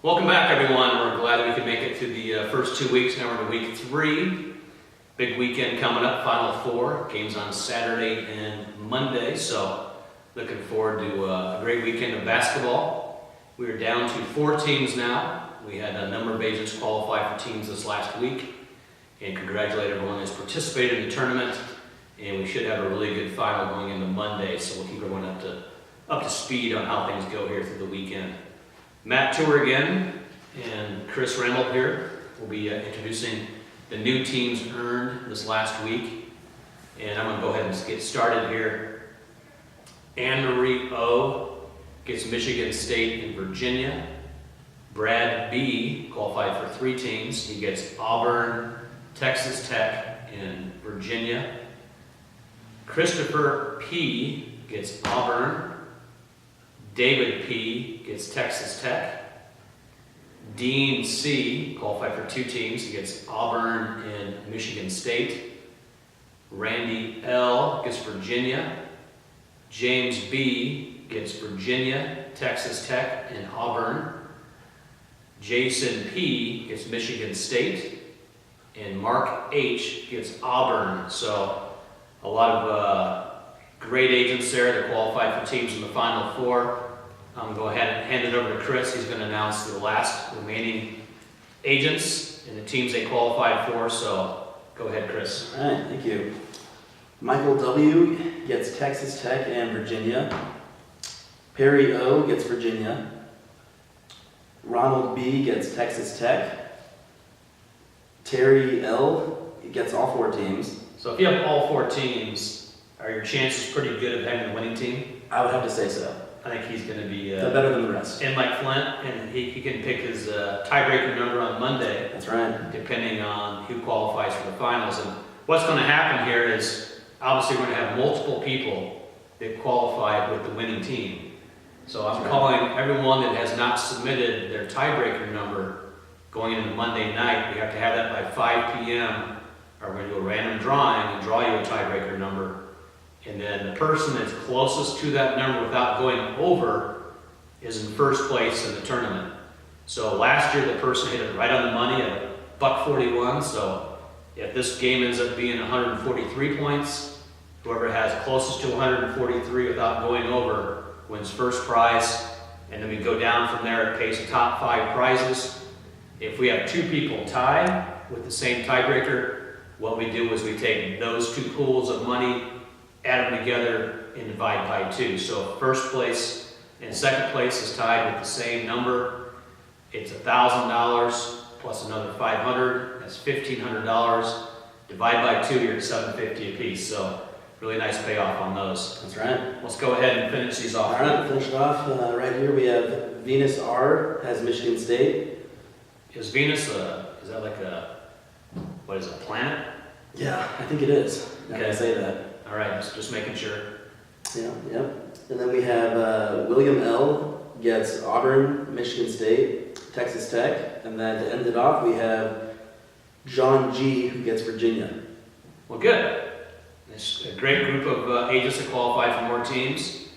Welcome back, everyone. We're glad we could make it through the first 2 weeks. Now we're into week 3. Big weekend coming up, Final Four. Games on Saturday and Monday, so looking forward to a great weekend of basketball. We are down to 4 teams now. We had a number of agents qualify for teams this last week, and congratulate everyone who's participated in the tournament. And we should have a really good final going into Monday, so we'll keep everyone up to speed on how things go here through the weekend. Matt Tour again, and Chris Randall here will be introducing the new teams earned this last week. And I'm going to go ahead and get started here. Anne-Marie O. gets Michigan State and Virginia. Brad B. qualified for 3 teams. He gets Auburn, Texas Tech, and Virginia. Christopher P. gets Auburn. David P. gets Texas Tech. Dean C. qualified for 2 teams. He gets Auburn and Michigan State. Randy L. gets Virginia. James B. gets Virginia, Texas Tech, and Auburn. Jason P. gets Michigan State. And Mark H. gets Auburn. So a lot of great agents there that qualified for teams in the Final Four. I'm going to go ahead and hand it over to Chris. He's going to announce the last remaining agents and the teams they qualified for. So go ahead, Chris. All right, thank you. Michael W. gets Texas Tech and Virginia. Perry O. gets Virginia. Ronald B. gets Texas Tech. Terry L. gets all 4 teams. So if you have all 4 teams, are your chances pretty good of having a winning team? I would have to say so. I think he's going to be better than the rest. And Mike Flint, and he can pick his tiebreaker number on Monday. That's right. Depending on who qualifies for the finals. And what's going to happen here is obviously we're going to have multiple people that qualify with the winning team. So I'm calling everyone that has not submitted their tiebreaker number going into Monday night. We have to have that by 5 p.m. or we're going to do a random drawing and draw you a tiebreaker number. And then the person that's closest to that number without going over is in first place in the tournament. So last year the person hit it right on the money at $1.41. So if this game ends up being 143 points, whoever has closest to 143 without going over wins first prize. And then we go down from there. It pays the top 5 prizes. If we have 2 people tie with the same tiebreaker, what we do is we take those 2 pools of money, add them together, and divide by 2. So first place and second place is tied with the same number. It's $1,000 plus another $500. That's $1,500. Divide by 2, you're at $750 apiece. So really nice payoff on those. That's right. Let's go ahead and finish these off. All right, finish it off. Right here we have Venus R. has Michigan State. Is Venus is that like a, what is it, a planet? Yeah, I think it is. Now that I say that. All right, just making sure. Yeah, yep. And then we have William L. gets Auburn, Michigan State, Texas Tech. And then to end it off, we have John G. who gets Virginia. Well, good. It's a great group of agents that qualify for more teams.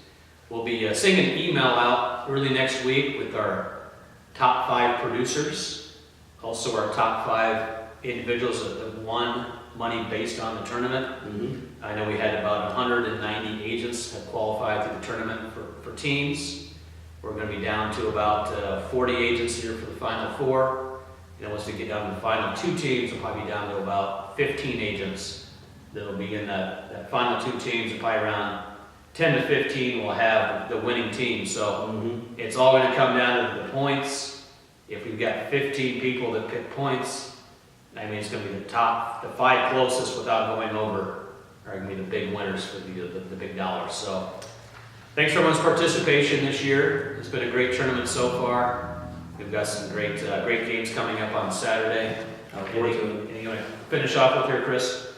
We'll be sending an email out early next week with our top 5 producers, also our top 5 individuals that won money based on the tournament. Mm-hmm. I know we had about 190 agents that qualified through the tournament for teams. We're going to be down to about 40 agents here for the Final Four. And then once we get down to the final 2 teams, we'll probably be down to about 15 agents that'll be in that final 2 teams. And probably around 10 to 15 will have the winning team. So it's all going to come down to the points. If we've got 15 people that pick points, I mean, it's going to be the 5 closest without going over are going to be the big winners for the big dollars. So thanks for everyone's participation this year. It's been a great tournament so far. We've got some great games coming up on Saturday. Anything you want to finish off with here, Chris?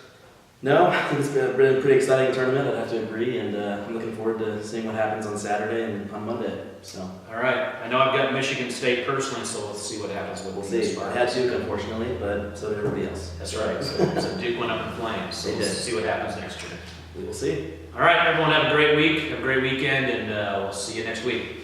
No, I think it's been a pretty exciting tournament, I'd have to agree, and I'm looking forward to seeing what happens on Saturday and on Monday. So. All right. I know I've got Michigan State personally, so let's see what happens with We'll see. I had Duke, unfortunately, but so did everybody else. That's right. So Duke went up in flames, so we'll see what happens next year. We will see. All right, everyone have a great week, have a great weekend, and we'll see you next week.